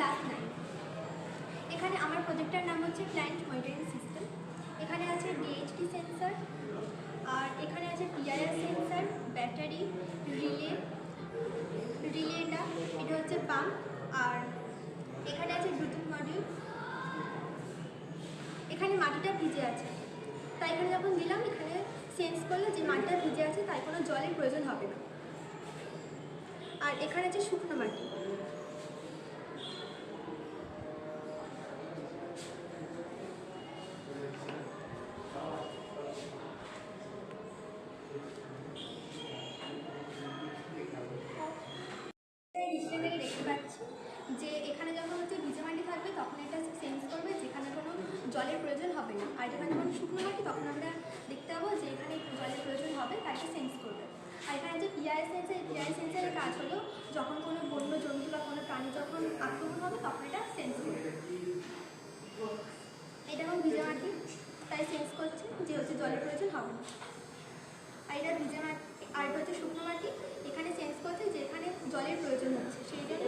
Class 9। এখানে আমার প্রজেক্টটার নাম হচ্ছে প্ল্যান্ট মনিটরিং সিস্টেম। এখানে আছে ডিএইচটি সেন্সর, আর এখানে আছে পিআইআর সেন্সর, ব্যাটারি, রিলেটা, এটা হচ্ছে পাম্প, আর এখানে আছে ব্লুটুথ মডিউল। এখানে মাটিটা ভিজে আছে, তাই এখানে যখন দিলাম এখানে সেন্স করলো যে মাটিটা ভিজে আছে, তাই কোনো জলের প্রয়োজন হবে না। আর এখানে আছে শুকনো মাটি। ডিসপ্লে থেকে দেখতে পাচ্ছি যে এখানে যখন হচ্ছে ভিজে মাটি থাকবে তখন এটা সেন্স করবে যেখানে কোনো জলের প্রয়োজন হবে না, আর যখন যখন শুকনো মাটি তখন আমরা দেখতে পাবো যে এখানে জলের প্রয়োজন হবে, তাকে সেন্স করবে। আর এখানে যে পিআই সেন্সার, এই পিআই সেন্সারের কাজ হলো যখন কোনো বন্য জন্তু বা কোনো প্রাণী যখন আক্রমণ হবে তখন এটা সেন্স করবে। এটা এখন ভিজে মাটি, তাই সেন্স করছে যে হচ্ছে জলের প্রয়োজন হবে না। আর এটা ভিজে মাটি, আর এটা হচ্ছে শুকনো মাটি, এখানে সেন্স করছে যে এখানে জলের প্রয়োজন হচ্ছে, সেই জন্য